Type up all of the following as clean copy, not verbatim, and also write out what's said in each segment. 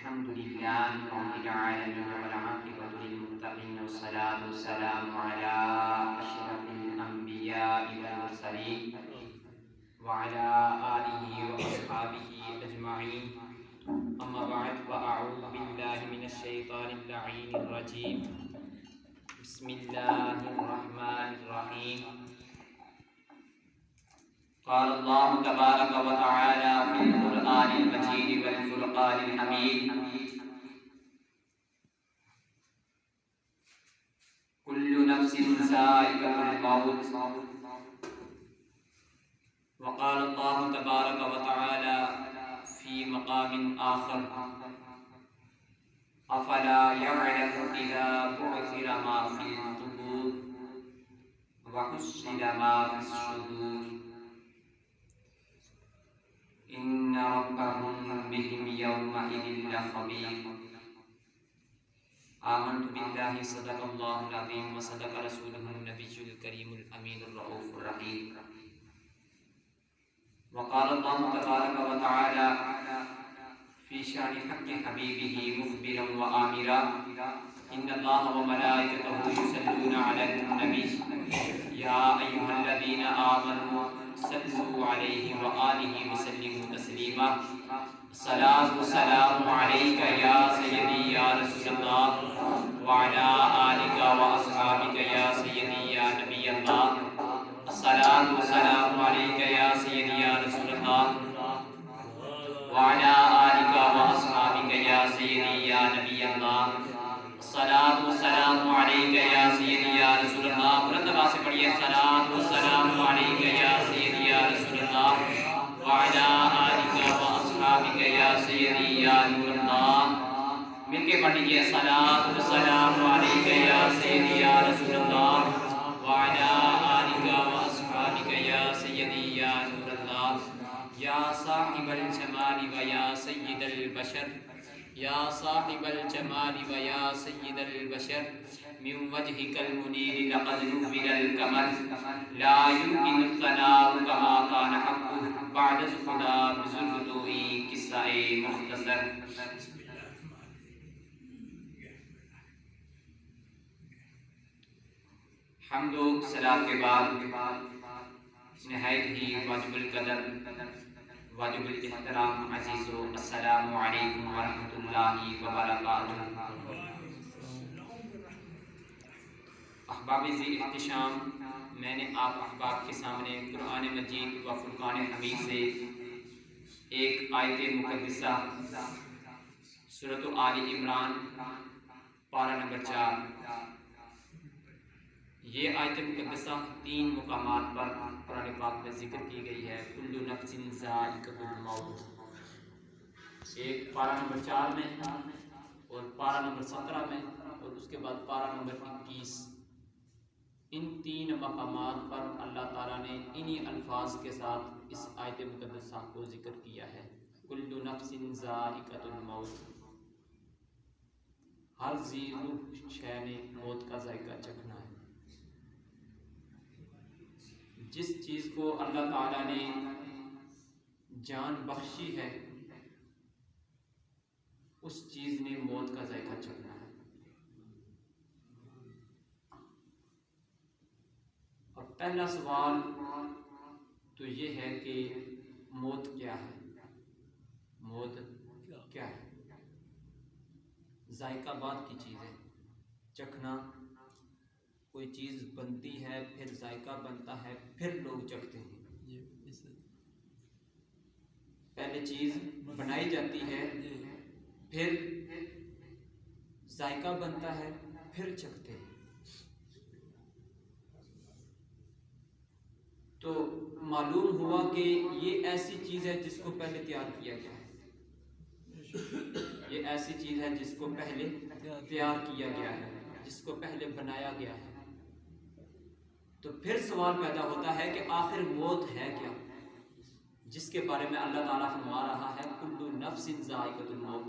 الحمد لله رب العالمين والعاقبة للمتقين والصلاة والسلام على أشرف الأنبياء والمرسلين وعلى آله وأصحابه أجمعين. أما بعد فأعوذ بالله من الشيطان اللعين الرجيم. بسم الله الرحمن الرحيم. قال الله تبارك وتعالى في القرآن المجيد والفرقان الحميد: كل نفس ذائقة الموت. وقال الله تبارك وتعالى في مقام آخر: أفلا يعلم إذا بعثر ما في القبور وحصل ما في الصدور إن ربهم بهم يومئذ لخبير. آمنت بالله صدق الله العظيم وصدق رسوله النبي الكريم الأمين الرؤوف الرحيم. وقال الله تبارك وتعالى في شأن حق حبيبه مخبرا وآمرا: إن الله وملائكته يصلون على النبي يا أيها الذين آمنوا صلوا عليه وآله وسلموا تسليما. الصلاة والسلام عليك يا سيدي يا رسول الله وعلى آلك وأصحابك يا سيدي يا نبي الله. الصلاة والسلام عليك يا سيدي يا رسول الله وعلى آلك وأصحابك يا سيدي يا نبي الله. الصلاة والسلام عليك يا سيدي يا رسول الله. بلند آواز سے پڑھیے: الصلاة والسلام عليك يا سيدي يا رسول الله وعلى آلك وأصحابك يا سيدي يا نور الله. مل کے پڑھ لیجیے: الصلاة والسلام عليك يا سيدي يا رسول الله وعلى آلك وأصحابك يا سيدي يا نور الله. یا صاحب الجمال و یا سید البشر، یا صاحب الجمال و یا سید البشر، من وجهك المنیر لقد نور القمر، لا يمكن الثناء كما كان حقه بعد خدا بزرگتو قصہ مختصر. حمد و صلاۃ کے بعد نہایت ہی واجب القدر واجب الاحترام عزیزو، السلام علیکم ورحمۃ اللہ وبرکاتہ. احباب ذی احتشام، میں نے آپ احباب کے سامنے قرآن مجید و فرقان حمید سے ایک آیت مقدسہ سورۃ آل عمران پارہ نمبر 4، یہ آیت مقدسہ 3 مقامات پر قرآن پاک میں ذکر کی گئی ہے. کل نفس ذائقۃ الموت، ایک پارہ نمبر 4 میں اور پارہ نمبر 17 میں، اور اس کے بعد پارہ نمبر 21. ان 3 مقامات پر اللہ تعالیٰ نے انہی الفاظ کے ساتھ اس آیت مقدسہ کو ذکر کیا ہے: کل نفس ذائقۃ الموت. ہر ذی روح شے نے موت کا ذائقہ چکھنا ہے. جس چیز کو اللہ تعالیٰ نے جان بخشی ہے اس چیز نے موت کا ذائقہ چکھنا ہے. اور پہلا سوال تو یہ ہے کہ موت کیا ہے؟ موت کیا ہے؟ ذائقہ بعد کی چیز ہے. چکھنا، کوئی چیز بنتی ہے پھر ذائقہ بنتا ہے پھر لوگ چکھتے ہیں. پہلے چیز بنائی جاتی ہے پھر ذائقہ بنتا ہے پھر چکھتے ہیں. تو معلوم ہوا کہ یہ ایسی چیز ہے جس کو پہلے تیار کیا گیا ہے. یہ ایسی چیز ہے جس کو پہلے تیار کیا گیا ہے، جس کو پہلے بنایا گیا ہے. تو پھر سوال پیدا ہوتا ہے کہ آخر موت ہے کیا، جس کے بارے میں اللہ تعالیٰ فرما رہا ہے: کل نفس ذائقۃ الموت.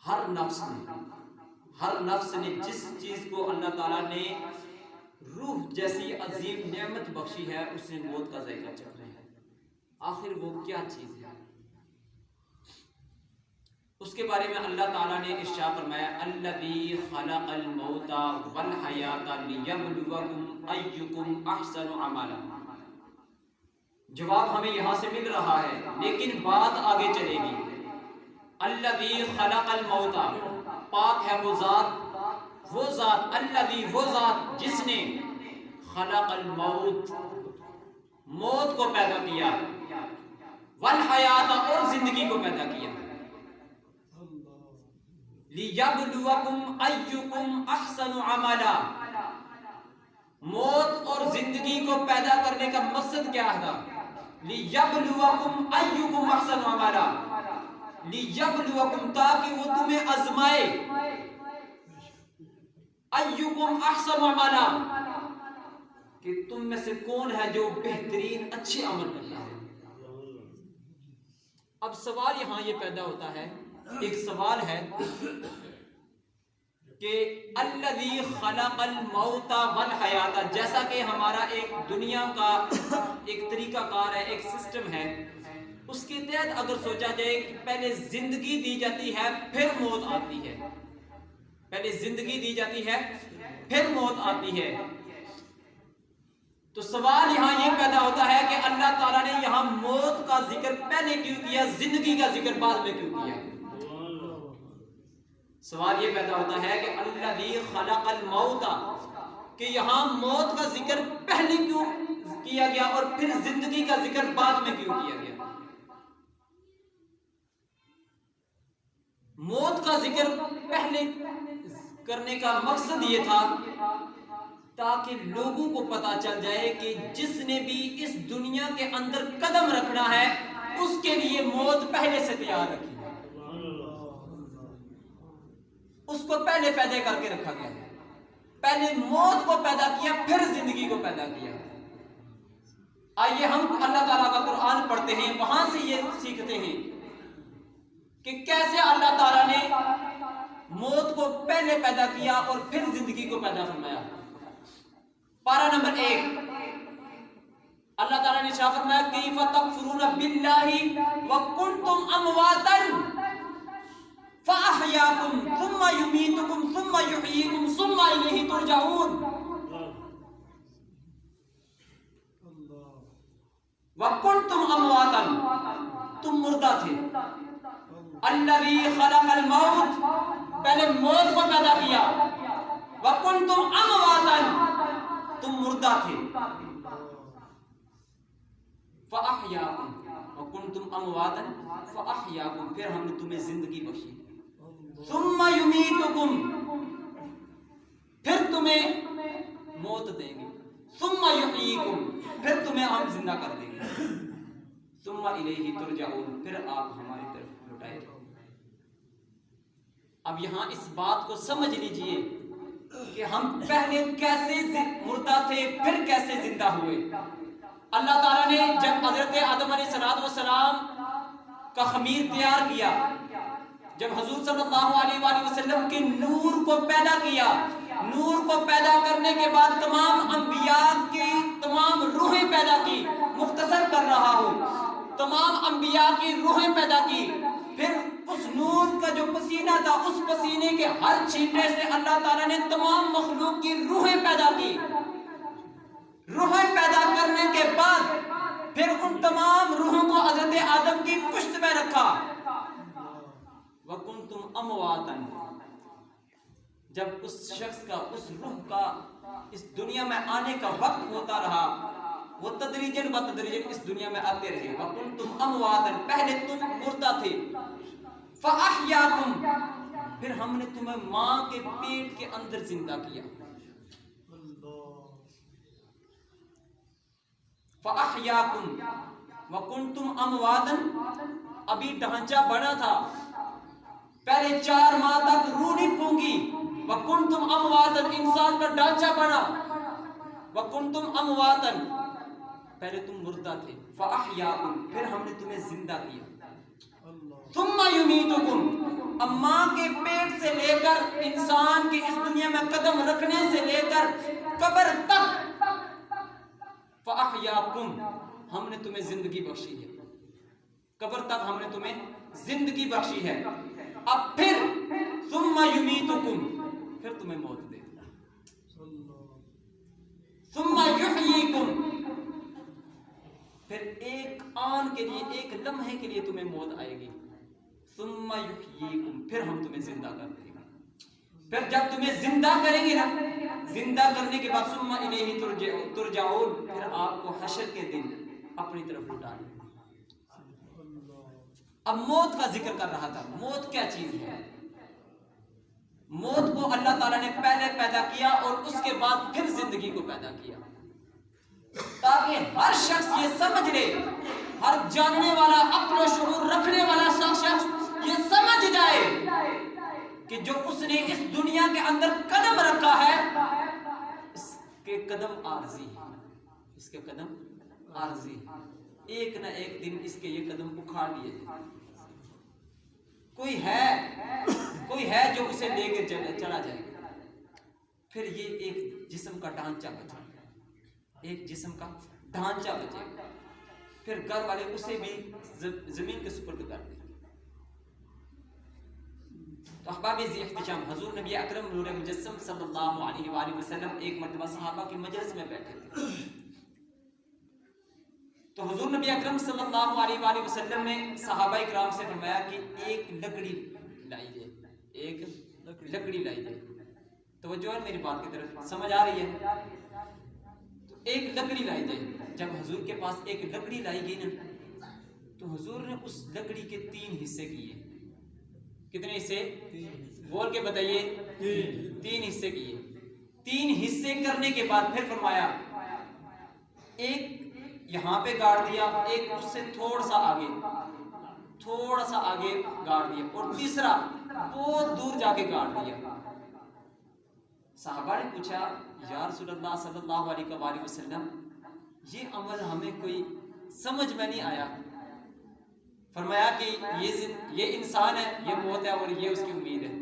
ہر نفس نے جس چیز کو اللہ تعالیٰ نے روح جیسی عظیم نعمت بخشی ہے اس نے موت کا ذائقہ چکھنا ہے. آخر وہ کیا چیز ہے؟ اس کے بارے میں اللہ تعالیٰ نے ارشاد فرمایا الذی خلق الموت والحیات لیبلوکم ایکم احسن عملا. جواب ہمیں یہاں سے مل رہا ہے لیکن بات آگے چلے گی. الذی خلق الموت، پاک ہے وہ ذات الذی، وہ ذات جس نے خلق الموت، موت کو پیدا کیا، والحیات، اور زندگی کو پیدا کیا. لیبلوکم ایکم احسن عملا. موت اور زندگی کو پیدا کرنے کا مقصد کیا تھا؟ لیبلوکم ایکم احسن عملا، لیبلوکم، تاکہ وہ تمہیں آزمائے، ایکم احسن عملا، کہ تم میں سے کون ہے جو بہترین اچھے عمل کرتا ہے. اب سوال یہاں یہ پیدا ہوتا ہے، ایک سوال ہے کہ الذی خلق الموت والحیات، جیسا کہ ہمارا ایک دنیا کا ایک طریقہ کار ہے، ایک سسٹم ہے، اس کے تحت اگر سوچا جائے کہ پہلے زندگی دی جاتی ہے پھر موت آتی ہے، پہلے زندگی دی جاتی ہے پھر موت آتی ہے، تو سوال یہاں یہ پیدا ہوتا ہے کہ اللہ تعالیٰ نے یہاں موت کا ذکر پہلے کیوں کیا، زندگی کا ذکر بعد میں کیوں کیا؟ سوال یہ پیدا ہوتا ہے کہ الذی خلق الموت، کہ یہاں موت کا ذکر پہلے کیوں کیا گیا اور پھر زندگی کا ذکر بعد میں کیوں کیا گیا؟ موت کا ذکر پہلے کرنے کا مقصد یہ تھا تاکہ لوگوں کو پتا چل جائے کہ جس نے بھی اس دنیا کے اندر قدم رکھنا ہے اس کے لیے موت پہلے سے تیار رکھی، اس کو پہلے پیدا کر کے رکھا گیا ہے. پہلے موت کو پیدا کیا پھر زندگی کو پیدا کیا. آئیے ہم اللہ تعالیٰ کا قرآن پڑھتے ہیں، وہاں سے یہ سیکھتے ہیں کہ کیسے اللہ تعالیٰ نے موت کو پہلے پیدا کیا اور پھر زندگی کو پیدا فرمایا. پارہ نمبر 1 اللہ تعالیٰ نے ارشاد فرمایا کیف تکفرون باللہ وکنتم امواتا فاحیاکم ثم یمیتکم ثم یحییکم ثم الیہ ترجعون. وکنتم امواتا، تم مردہ تھے. الذی خلق الموت، پہلے موت کو پیدا کیا. وکنتم امواتا، تم مردہ تھے. فاحیاکم وکنتم امواتا فاحیاکم، پھر ہم نے تمہیں زندگی بخشی. ثم یمیتکم، پھر تمہیں موت دیں گے. ثم یحییکم، پھر تمہیں ہم زندہ کر دیں گے. ثم الیہ ترجعون، پھر آپ ہماری طرف لوٹائے جاؤ. اب یہاں اس بات کو سمجھ لیجئے کہ ہم پہلے کیسے مردہ تھے پھر کیسے زندہ ہوئے. اللہ تعالیٰ نے جب حضرت آدم علیہ السلام کا خمیر تیار کیا، جب حضور صلی اللہ علیہ وآلہ وسلم کے نور کو پیدا کیا، نور کو پیدا کرنے کے بعد تمام انبیاء کی تمام روحیں پیدا کی. مختصر کر رہا ہوں، تمام انبیاء کی روحیں پیدا کی. پھر اس نور کا جو پسینہ تھا، اس پسینے کے ہر چھینٹے سے اللہ تعالیٰ نے تمام مخلوق کی روحیں پیدا کی. روحیں پیدا کرنے کے بعد پھر ان تمام روحوں کو حضرت آدم کی پشت میں رکھا. وَكُنْتُمْ أَمْوَاتًا، جب اس شخص کا، اس روح کا اس دنیا میں آنے کا وقت ہوتا رہا، وہ تدریجاً بتدریجاً اس دنیا میں آتے رہے. وَكُنْتُمْ أَمْوَاتًا، پہلے تم مردہ تھے. فَأَحْيَاكُمْ، پھر ہم نے تمہیں ماں کے پیٹ کے اندر زندہ کیا. فَأَحْيَاكُمْ وَكُنْتُمْ أَمْوَاتًا، ابھی ڈھانچہ بنا تھا، پہلے 4 ماہ تک روح نہیں پھونگی. وَكُنْتُمْ أَمْوَاتًا، انسان کا ڈھانچہ بنا. وَكُنْتُمْ أَمْوَاتًا، پہلے تم مردہ تھے. فَأَحْيَاكُمْ، پھر ہم نے تمہیں زندہ کیا. ثُمَّ يُمِيتُكُمْ، اب ماں کے پیٹ سے لے کر انسان کی اس دنیا میں قدم رکھنے سے لے کر قبر تک، فَأَحْيَاكُمْ، ہم نے تمہیں زندگی بخشی ہے. قبر تک ہم نے تمہیں زندگی بخشی ہے. اب پھر ثم یمیتکم، پھر تمہیں موت دے گا، ثم یحییکم، پھر ایک آن کے لیے، ایک لمحے کے لیے تمہیں موت آئے گی، ثم یحییکم، پھر ہم تمہیں زندہ کر دیں گے، پھر جب تمہیں زندہ کریں گے نا، زندہ کرنے کے بعد ثم الیہ ترجعون، پھر آپ کو حشر کے دن اپنی طرف لوٹا دیں گے۔ اب موت کا ذکر کر رہا تھا، موت کیا چیز ہے؟ موت کو اللہ تعالیٰ نے پہلے پیدا کیا اور اس کے بعد پھر زندگی کو پیدا کیا، تاکہ ہر شخص یہ سمجھ لے، ہر جاننے والا، عقل و شعور رکھنے والا شخص یہ سمجھ جائے کہ جو اس نے اس دنیا کے اندر قدم رکھا ہے، اس کے قدم عارضی ہیں، اس کے قدم عارضی ہیں، ایک نہ ایک دن اس کے یہ قدم اکھاڑ لیے جائیں۔ کوئی ہے جو اسے لے کے چلا جائے گا، پھر یہ ایک جسم کا ڈھانچہ بچے گا، ایک جسم کا ڈھانچہ بچے گا، پھر گھر والے اسے بھی زمین کے سپرد کر دیں گے۔ تو احباب ذی احتشام، حضور نبی اکرم نور مجسم صلی اللہ علیہ وآلہ وسلم ایک مرتبہ صحابہ کی مجلس میں بیٹھے تھے، تو حضور نبی اکرم صلی اللہ علیہ وآلہ وسلم نے صحابہ اکرام سے فرمایا کہ ایک لکڑی لائی جائے، ایک لکڑی لائی جائے۔ توجہ ہے میری بات کی طرف، سمجھ آ رہی ہے؟ تو ایک لکڑی لائی جائے۔ جب حضور کے پاس ایک لکڑی لائی گئی نا، تو حضور نے اس لکڑی کے 3 حصے کیے۔ کتنے حصے؟ بول کے بتائیے۔ 3 حصے کیے۔ 3 حصے کرنے کے بعد پھر فرمایا ایک یہاں پہ گاڑ دیا، ایک اس سے تھوڑا سا آگے گاڑ دیا، اور تیسرا بہت دور جا کے گاڑ دیا۔ صحابہ نے پوچھا یا رسول اللہ صلی اللہ علیہ وآلہ وسلم، یہ عمل ہمیں کوئی سمجھ میں نہیں آیا۔ فرمایا کہ یہ انسان ہے، یہ موت ہے، اور یہ اس کی امید ہے۔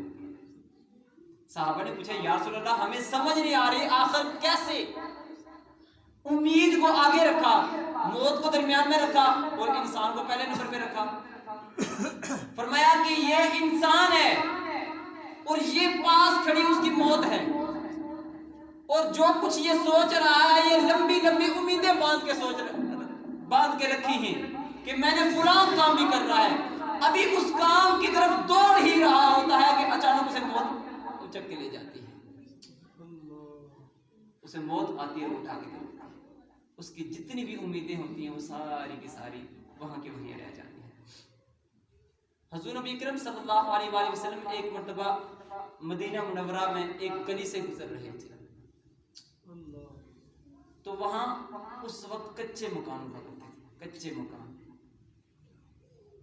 صحابہ نے پوچھا یا رسول اللہ، ہمیں سمجھ نہیں آ رہی آخر کیسے امید کو آگے رکھا، موت کو درمیان میں رکھا، اور انسان کو پہلے نمبر پہ رکھا۔ فرمایا کہ یہ انسان ہے اور یہ پاس کھڑی اس کی موت ہے، اور جو کچھ یہ سوچ رہا ہے یہ لمبی لمبی امیدیں باندھ کے رکھی ہیں کہ میں نے فلاں کام بھی کر رہا ہے، ابھی اس کام کی طرف دوڑ ہی رہا ہوتا ہے کہ اچانک اسے موت اچک کے لے جاتی ہے، اسے موت آتی ہے اور اٹھا کے لے، اس کی جتنی بھی امیدیں ہوتی ہیں وہ ساری کی ساری وہاں کی وہیں رہ جاتی ہیں۔ حضور نبی اکرم صلی اللہ علیہ وآلہ وسلم ایک مرتبہ مدینہ منورہ میں ایک گلی سے گزر رہے تھے، تو وہاں اس وقت کچے مکان ہوا کرتے تھے، کچے مکان۔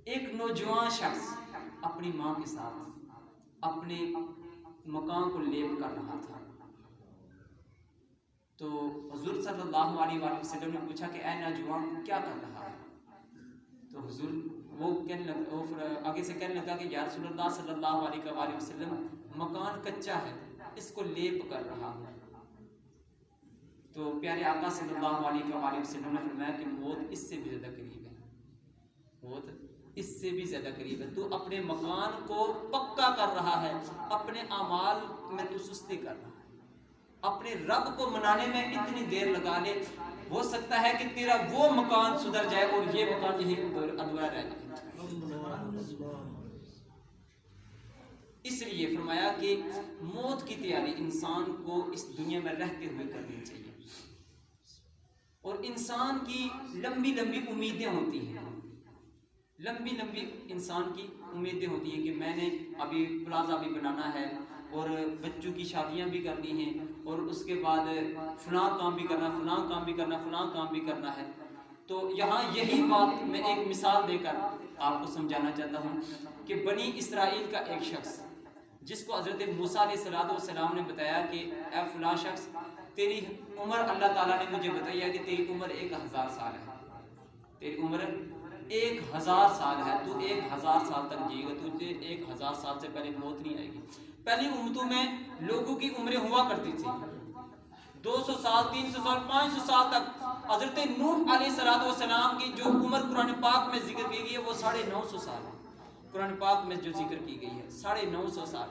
ایک نوجوان شخص اپنی ماں کے ساتھ اپنے مکان کو لیپ کر رہا تھا، تو حضور صلی اللہ علیہ وآلہ وسلم نے پوچھا کہ اے نوجوان کیا کر رہا ہے؟ تو حضور وہ آگے سے کہنے لگا کہ یا رسول اللہ صلی اللہ علیہ وآلہ وسلم، مکان کچا ہے، اس کو لیپ کر رہا ہوں۔ تو پیارے آقا صلی اللہ علیہ وآلہ وسلم نے فرمایا کہ موت اس سے بھی زیادہ قریب ہے، موت اس سے بھی زیادہ قریب ہے، تو اپنے مکان کو پکا کر رہا ہے، اپنے اعمال میں تو سستی کر رہا ہے، اپنے رب کو منانے میں اتنی دیر لگا لے، ہو سکتا ہے کہ تیرا وہ مکان سدھر جائے اور یہ مکان یہی ادھورا رہ جائے۔ اس لیے فرمایا کہ موت کی تیاری انسان کو اس دنیا میں رہتے ہوئے کرنی چاہیے، اور انسان کی لمبی لمبی امیدیں ہوتی ہیں، لمبی لمبی انسان کی امیدیں ہوتی ہیں کہ میں نے ابھی پلازا بھی بنانا ہے، اور بچوں کی شادیاں بھی کرنی ہیں، اور اس کے بعد فلاں کام بھی کرنا، فلاں کام بھی کرنا، فلاں کام بھی کرنا ہے۔ تو یہاں یہی بات میں ایک مثال دے کر آپ کو سمجھانا چاہتا ہوں کہ بنی اسرائیل کا ایک شخص جس کو حضرت موسیٰ علیہ السلام نے بتایا کہ اے فلاں شخص، تیری عمر اللہ تعالیٰ نے مجھے بتائی ہے کہ تیری عمر 1000 سال ہے، تیری عمر 1000 سال ہے، تو 1000 سال تک جیے گا، تجھے 1000 سال سے پہلے موت نہیں آئے گی۔ پہلی امتوں میں لوگوں کی عمریں ہوا کرتی تھی 200 سال، 300 سال، 500 سال تک۔ حضرت نوح علیہ السلام کی جو عمر قرآن پاک میں ذکر کی گئی ہے وہ 950 سال ہے، قرآن پاک میں جو ذکر کی گئی ہے 950 سال.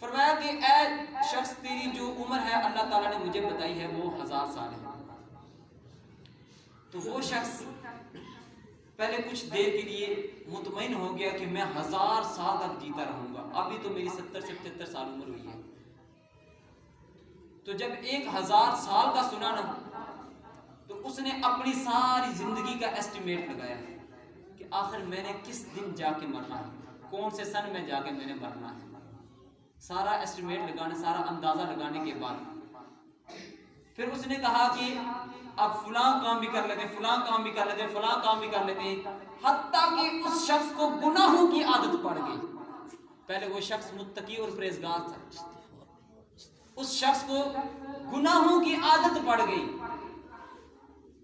فرمایا کہ اے شخص تیری جو عمر ہے اللہ تعالیٰ نے مجھے بتائی ہے وہ 1000 سال ہے. تو وہ شخص پہلے کچھ دیر کے لیے مطمئن ہو گیا کہ میں 1000 سال تک جیتا رہوں گا. ابھی تو میری 70 سے 75 سال عمر ہوئی ہے. تو جب 1000 سال کا سنا نا تو اس نے اپنی ساری زندگی کا ایسٹیمیٹ لگایا کہ آخر میں نے کس دن جا کے مرنا ہے, کون سے سن میں جا کے میں نے مرنا ہے. سارا ایسٹیمیٹ لگانے, سارا اندازہ لگانے کے بعد پھر اس نے کہا کہ اب فلاں کام بھی کر لیتے, فلاں کام بھی کر لیتے, فلاں کام بھی کر لیتے, حتیٰ کہ اس شخص کو گناہوں کی عادت پڑ گئی. پہلے وہ شخص متقی اور پرہیزگار تھا, اس شخص کو گناہوں کی عادت پڑ گئی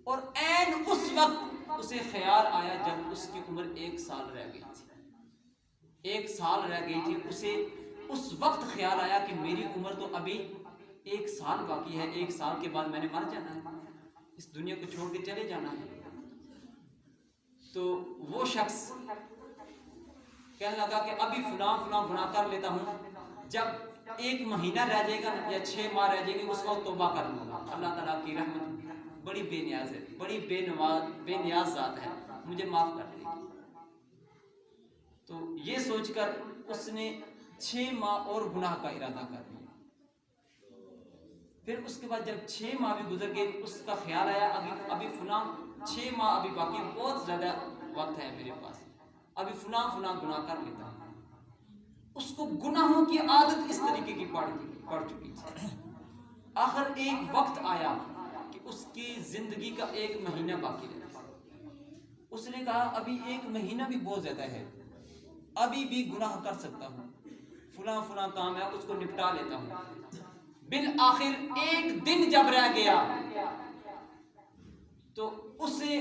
اور عین اس وقت اسے خیال آیا جب اس کی عمر 1 سال رہ گئی تھی. 1 سال رہ گئی تھی, اسے اس وقت خیال آیا کہ میری عمر تو ابھی 1 سال باقی ہے, 1 سال کے بعد میں نے مر جانا ہے, اس دنیا کو چھوڑ کے چلے جانا ہے. تو وہ شخص کہنے لگا کہ ابھی فلاں فلاں گناہ کر لیتا ہوں, جب 1 مہینہ رہ جائے گا یا 6 ماہ رہ جائے گی اس وقت توبہ کر لوں گا. اللہ تعالیٰ کی رحمت بڑی بے نیاز ہے, بڑی بے نیاز ذات ہے, مجھے معاف کر دے گی. تو یہ سوچ کر اس نے 6 ماہ اور گناہ کا ارادہ کر لیا. پھر اس کے بعد جب 6 ماہ بھی گزر گئے اس کا خیال آیا ابھی فلاں 6 ماہ ابھی باقی, بہت زیادہ وقت ہے میرے پاس, ابھی فلاں گناہ کر لیتا ہوں. اس کو گناہوں کی عادت اس طریقے کی پڑ چکی تھی. آخر ایک وقت آیا کہ اس کی زندگی کا 1 مہینہ باقی رہا. اس نے کہا ابھی 1 مہینہ بھی بہت زیادہ ہے, ابھی بھی گناہ کر سکتا ہوں, فلاں کام ہے اس کو نپٹا لیتا ہوں. بالآخر 1 دن جب رہ گیا تو اسے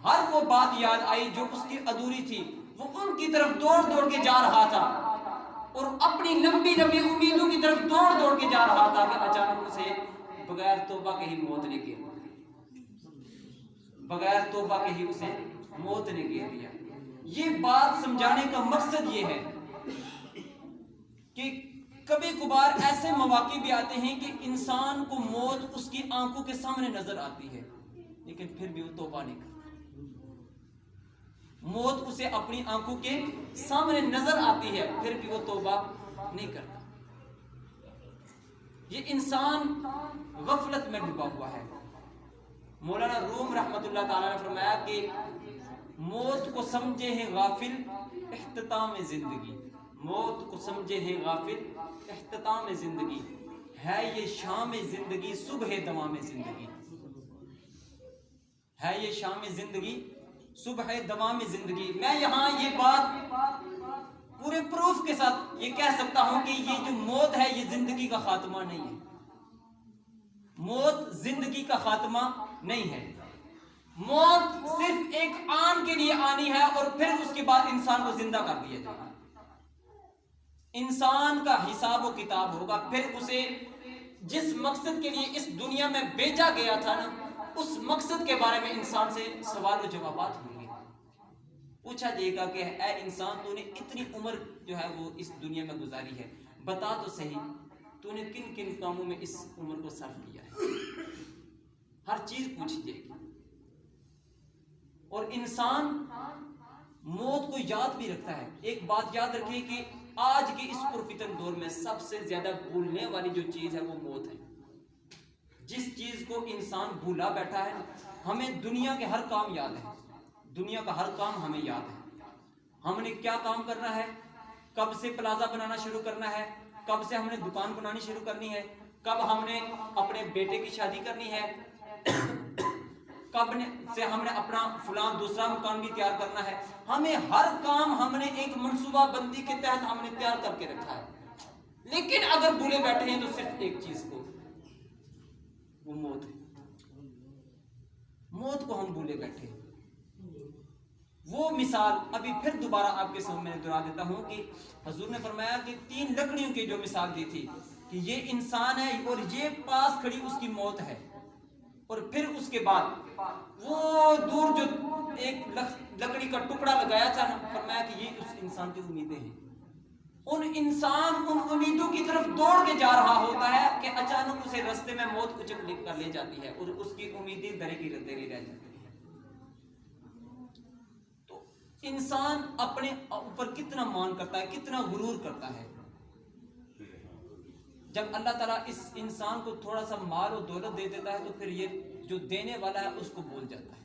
ہر وہ بات یاد آئی جو اس کی ادھوری تھی. وہ ان کی طرف دوڑ کے جا رہا تھا اور اپنی لمبی امیدوں کی طرف دوڑ کے جا رہا تھا کہ اچانک اسے بغیر توبہ کے ہی موت نے گھیر لیا. بغیر توبہ کے ہی اسے موت نے گھیر لیا. یہ بات سمجھانے کا مقصد یہ ہے کہ کبھی کبھار ایسے مواقع بھی آتے ہیں کہ انسان کو موت اس کی آنکھوں کے سامنے نظر آتی ہے لیکن پھر بھی وہ توبہ نہیں کرتا. موت اسے اپنی آنکھوں کے سامنے نظر آتی ہے پھر بھی وہ توبہ نہیں کرتا. یہ انسان غفلت میں ڈوبا ہوا ہے. مولانا روم رحمت اللہ تعالیٰ نے فرمایا کہ موت کو سمجھے ہیں غافل اختتام زندگی, موت کو سمجھے ہیں غافل اختتام زندگی, ہے یہ شام زندگی صبح دوام زندگی, ہے یہ شام زندگی صبح دوام زندگی. میں یہاں یہ بات پورے پروف کے ساتھ یہ کہہ سکتا ہوں کہ یہ جو موت ہے یہ زندگی کا خاتمہ نہیں ہے. موت زندگی کا خاتمہ نہیں ہے. موت صرف ایک آن کے لیے آنی ہے اور پھر اس کے بعد انسان کو زندہ کر دیا جائے گا. انسان کا حساب و کتاب ہوگا, پھر اسے جس مقصد کے لیے اس دنیا میں بھیجا گیا تھا نا اس مقصد کے بارے میں انسان سے سوال و جوابات ہوں گے. پوچھا جائے گا کہ اے انسان تو نے اتنی عمر جو ہے وہ اس دنیا میں گزاری ہے, بتا تو صحیح تو نے کن کن کاموں میں اس عمر کو صرف کیا ہے. ہر چیز پوچھی جائے گی. اور انسان موت کو یاد بھی رکھتا ہے. ایک بات یاد رکھیے کہ آج کے اس پرفتن دور میں سب سے زیادہ بھولنے والی جو چیز ہے وہ موت ہے. جس چیز کو انسان بھولا بیٹھا ہے, ہمیں دنیا کے ہر کام یاد ہے, دنیا کا ہر کام ہمیں یاد ہے. ہم نے کیا کام کرنا ہے, کب سے پلازا بنانا شروع کرنا ہے, کب سے ہم نے دکان بنانی شروع کرنی ہے, کب ہم نے اپنے بیٹے کی شادی کرنی ہے, کب سے ہم نے اپنا فلاں دوسرا مکان بھی تیار کرنا ہے. ہمیں ہر کام ہم نے ایک منصوبہ بندی کے تحت ہم نے تیار کر کے رکھا ہے. لیکن اگر بھولے بیٹھے ہیں تو صرف ایک چیز کو, وہ موت ہے. موت کو ہم بھولے بیٹھے. وہ مثال ابھی پھر دوبارہ آپ کے سامنے دہرا دیتا ہوں کہ حضور نے فرمایا کہ 3 لکڑیوں کی جو مثال دی تھی کہ یہ انسان ہے اور یہ پاس کھڑی اس کی موت ہے, اور پھر اس کے بعد وہ دور جو ایک لکڑی کا ٹکڑا لگایا تھا نا، فرمایا کہ یہ اس انسان کی امیدیں ہیں. انسان ان امیدوں کی طرف دوڑ کے جا رہا ہوتا ہے کہ اچانک اسے رستے میں موت کچھ کر لے جاتی ہے اور اس کی امیدیں دھرے کی دھرے رہ جاتی ہیں. تو انسان اپنے اوپر کتنا مان کرتا ہے، کتنا غرور کرتا ہے. جب اللہ تعالیٰ اس انسان کو تھوڑا سا مال و دولت دے دیتا ہے تو پھر یہ جو دینے والا ہے اس کو بھول جاتا ہے،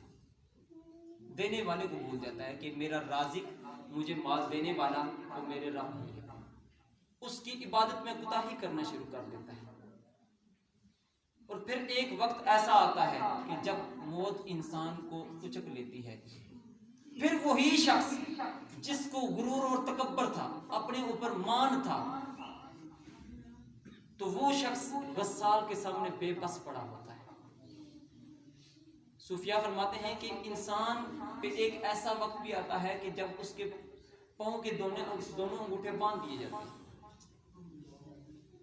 دینے والے کو بھول جاتا ہے کہ میرا رازق، مجھے مال دینے والا وہ میرے رب ہے. اس کی عبادت میں کوتاہی کرنا شروع کر دیتا ہے. اور پھر ایک وقت ایسا آتا ہے کہ جب موت انسان کو کچک لیتی ہے، پھر وہی شخص جس کو غرور اور تکبر تھا، اپنے اوپر مان تھا، تو وہ شخص غسال کے سامنے بے بس پڑا ہوتا ہے. صوفیاء فرماتے ہیں کہ انسان پہ ایک ایسا وقت بھی آتا ہے کہ جب اس کے پاؤں کے دونوں انگوٹھے باندھ دیے جاتے ہیں.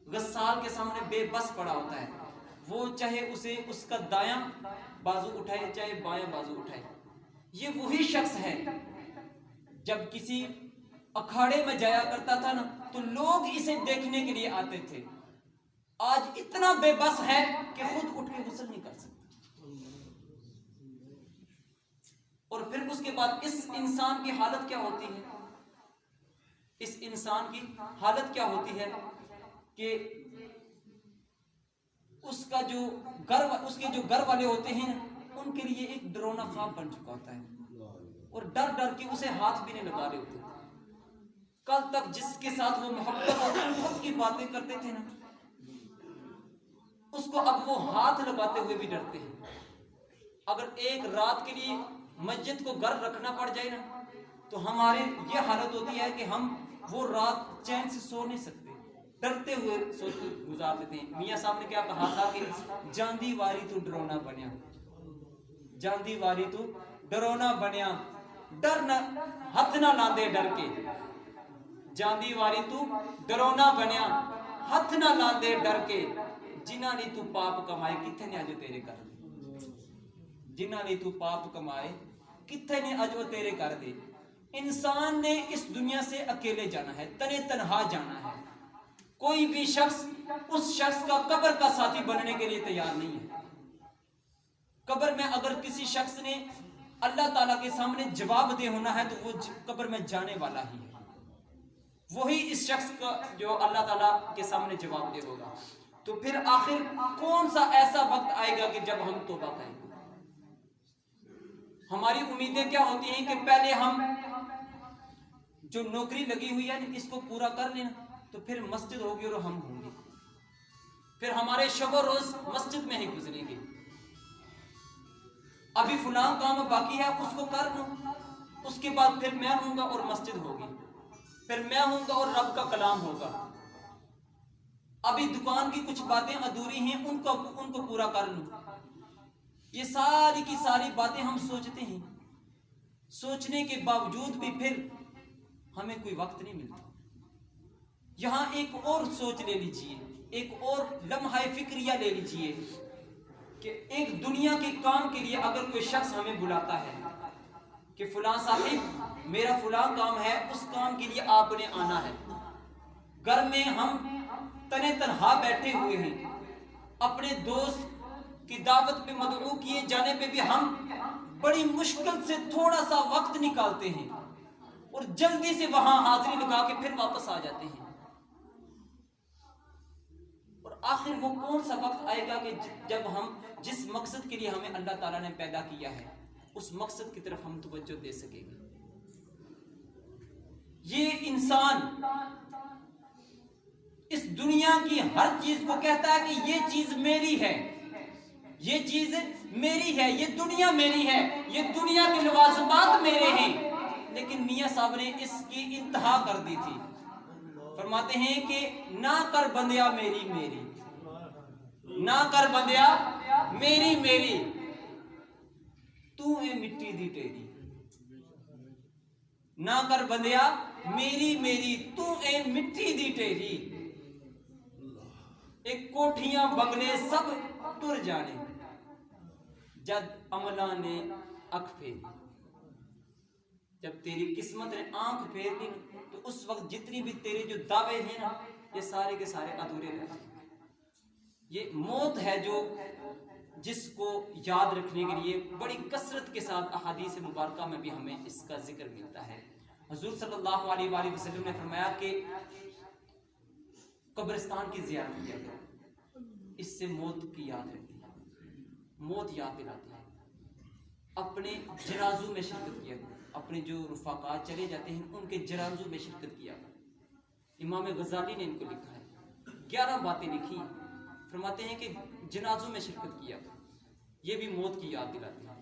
غسال کے سامنے بے بس پڑا ہوتا ہے. وہ چاہے اسے اس کا دایاں بازو اٹھائے چاہے بایاں بازو اٹھائے. یہ وہی شخص ہے جب کسی اکھاڑے میں جایا کرتا تھا نا تو لوگ اسے دیکھنے کے لیے آتے تھے. آج اتنا بے بس ہے کہ خود اٹھ کے غسل نہیں کر سکتا. اور پھر اس کے بعد اس انسان کی حالت کیا ہوتی ہے؟ اس انسان کی حالت کیا ہوتی ہے کہ اس کے جو گھر والے ہوتے ہیں ان کے لیے ایک ڈرونا خواب بن چکا ہوتا ہے اور ڈر ڈر کے اسے ہاتھ بھی نہیں لگا رہے ہوتے. کل تک جس کے ساتھ وہ محبت اور الفت کی باتیں کرتے تھے نا، اس کو اب وہ ہاتھ لگاتے ہوئے بھی ڈرتے ہیں. اگر ایک رات کے لیے مسجد کو گھر رکھنا پڑ جائے نا تو ہمارے یہ حالت ہوتی ہے کہ ہم وہ رات چین سے سو نہیں سکتے، ڈرتے ہوئے گزار دیتے ہیں. میاں صاحب نے کیا کہا تھا کہ جاندی واری تو ڈرونا بنیا، جاندی واری تو ڈرونا بنیا، ڈر نہ ہاتھ نہ لاندے ڈر کے. جاندی واری تو ڈرونا بنیا، ہاتھ نہ لاندے ڈر کے. جنہ نے تو پاپ کمائے کتنے نے اج تیرے کر دے، جنہ نے تو پاپ کمائے کتنے نے اج تیرے کر دے. انسان نے اس دنیا سے اکیلے جانا ہے، تنے تنہا جانا ہے. کوئی بھی شخص اس شخص کا قبر کا ساتھی بننے کے لیے تیار نہیں ہے. قبر میں اگر کسی شخص نے اللہ تعالیٰ کے سامنے جواب دے ہونا ہے تو وہ قبر میں جانے والا ہی ہے. وہی اس شخص کا جو اللہ تعالیٰ کے سامنے جواب دے ہوگا. تو پھر آخر کون سا ایسا وقت آئے گا کہ جب ہم توبہ کریں گے؟ ہماری امیدیں کیا ہوتی ہیں کہ پہلے ہم جو نوکری لگی ہوئی ہے اس کو پورا کر لینا تو پھر مسجد ہوگی اور ہم ہوں گے. پھر ہمارے شب و روز مسجد میں ہی گزریں گے. ابھی فلاں کام باقی ہے اس کو کر لوں، اس کے بعد پھر میں ہوں گا اور مسجد ہوگی، پھر میں ہوں گا اور رب کا کلام ہوگا. ابھی دکان کی کچھ باتیں ادھوری ہیں ان کو پورا کر لوں. یہ ساری کی ساری باتیں ہم سوچتے ہیں، سوچنے کے باوجود بھی پھر ہمیں کوئی وقت نہیں ملتا. یہاں ایک اور سوچ لے لیجئے، ایک اور لمحہ فکریہ لے لیجئے کہ ایک دنیا کے کام کے لیے اگر کوئی شخص ہمیں بلاتا ہے کہ فلاں صاحب میرا فلاں کام ہے، اس کام کے لیے آپ نے آنا ہے. گھر میں ہم تنے تنہا بیٹھے ہوئے ہیں، اپنے دوست کی دعوت پہ مدعو کیے جانے پہ بھی ہم بڑی مشکل سے تھوڑا سا وقت نکالتے ہیں اور جلدی سے وہاں حاضری لگا کے پھر واپس آ جاتے ہیں. اور آخر وہ کون سا وقت آئے گا کہ جب ہم جس مقصد کے لیے ہمیں اللہ تعالیٰ نے پیدا کیا ہے اس مقصد کی طرف ہم توجہ دے سکیں گے؟ یہ انسان اس دنیا کی ہر چیز کو کہتا ہے کہ یہ چیز میری ہے، یہ چیز میری ہے، یہ دنیا میری ہے، یہ دنیا کے لوازمات میرے ہیں. لیکن میاں صاحب نے اس کی انتہا کر دی تھی. فرماتے ہیں کہ نہ کر بندیا میری میری، نہ کر بندیا میری میری، تو اے مٹی دی تیری. نہ کر بندیا میری میری، تو اے مٹی دی تیری. ایک کوٹھیاں بگلے سب ٹر جانے، جد عملہ نے اکھ پھیری، جب تیری قسمت نے آنکھ پھیر دی تو اس وقت جتنی بھی تیرے جو دعوے ہیں نا یہ سارے کے سارے ادھورے رہتے ہیں۔ یہ موت ہے جو جس کو یاد رکھنے کے لیے بڑی کثرت کے ساتھ احادیث مبارکہ میں بھی ہمیں اس کا ذکر ملتا ہے۔ حضور صلی اللہ علیہ وآلہ وسلم نے فرمایا کہ قبرستان کی زیارت کیا کرو، اس سے موت کی یاد رہتی ہے، موت یاد دلاتی ہے۔ اپنے جنازوں میں شرکت کیا کرو، اپنے جو رفقا چلے جاتے ہیں ان کے جنازوں میں شرکت کیا کرو۔ امام غزالی نے ان کو لکھا ہے، 11 باتیں لکھی، فرماتے ہیں کہ جنازوں میں شرکت کیا کرو، یہ بھی موت کی یاد دلاتی ہے۔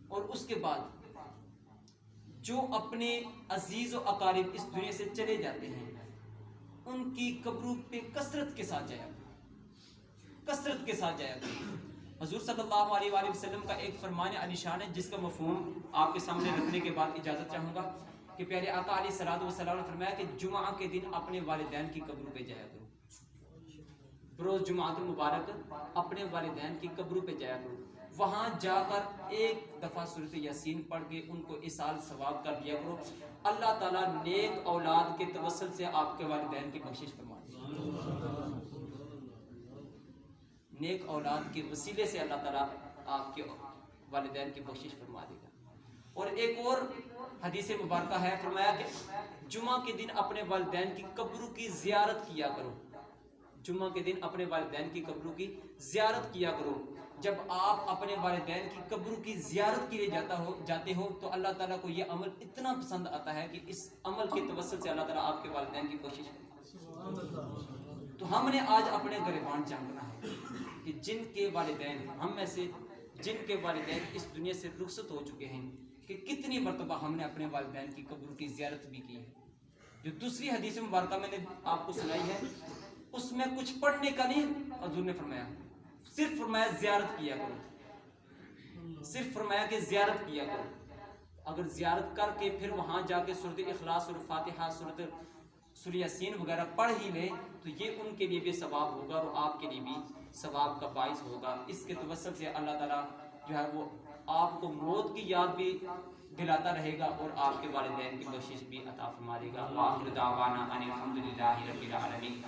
اور اس کے بعد جو اپنے عزیز و اقارب اس دنیا سے چلے جاتے ہیں ان کی قبروں پہ کثرت کے ساتھ جایا کرو، کثرت کے ساتھ جایا کرو۔ حضور صلی اللہ علیہ وآلہ وسلم کا ایک فرمان علی شان ہے جس کا مفہوم آپ کے سامنے رکھنے کے بعد اجازت چاہوں گا کہ پیارے آقا علیہ الصلوۃ والسلام نے فرمایا کہ جمعہ کے دن اپنے والدین کی قبروں پہ جایا کرو، بروز جمعہ المبارک اپنے والدین کی قبروں پہ جایا کرو، وہاں جا کر ایک دفعہ سورۃ یاسین پڑھ کے ان کو ایصال ثواب کر دیا کرو، اللہ تعالیٰ نیک اولاد کے توسل سے آپ کے والدین کی بخشش فرما دے گا، نیک اولاد کے وسیلے سے اللہ تعالیٰ آپ کے والدین کی بخشش فرما دے گا۔ اور ایک اور حدیث مبارکہ ہے، فرمایا کہ جمعہ کے دن اپنے والدین کی قبروں کی زیارت کیا کرو، جمعہ کے دن اپنے والدین کی قبروں کی زیارت کیا کرو۔ جب آپ اپنے والدین کی قبروں کی زیارت کے لیے جاتے ہو تو اللہ تعالیٰ کو یہ عمل اتنا پسند آتا ہے کہ اس عمل کے توسل سے اللہ تعالیٰ آپ کے والدین کی کوشش کرتا ہے۔ تو ہم نے آج اپنے گریبان جاننا ہے کہ جن کے والدین ہم میں سے جن کے والدین اس دنیا سے رخصت ہو چکے ہیں کہ کتنی مرتبہ ہم نے اپنے والدین کی قبروں کی زیارت بھی کی ہے۔ جو دوسری حدیث مبارکہ میں نے آپ کو سنائی ہے اس میں کچھ پڑھنے کا نہیں حضور نے فرمایا، صرف فرمایا زیارت کیا کرو، صرف فرمایا کہ زیارت کیا کرو۔ اگر زیارت کر کے پھر وہاں جا کے سورۃ اخلاص اور فاتحہ سورۃ یاسین وغیرہ پڑھ ہی لیں تو یہ ان کے لیے بھی ثواب ہوگا اور آپ کے لیے بھی ثواب کا باعث ہوگا۔ اس کے توسل سے اللہ تعالیٰ جو ہے وہ آپ کو موت کی یاد بھی دلاتا رہے گا اور آپ کے والدین کی بخشش بھی عطا فرما دے گا۔ وآخر دعوانا ان الحمد للہ رب العالمین۔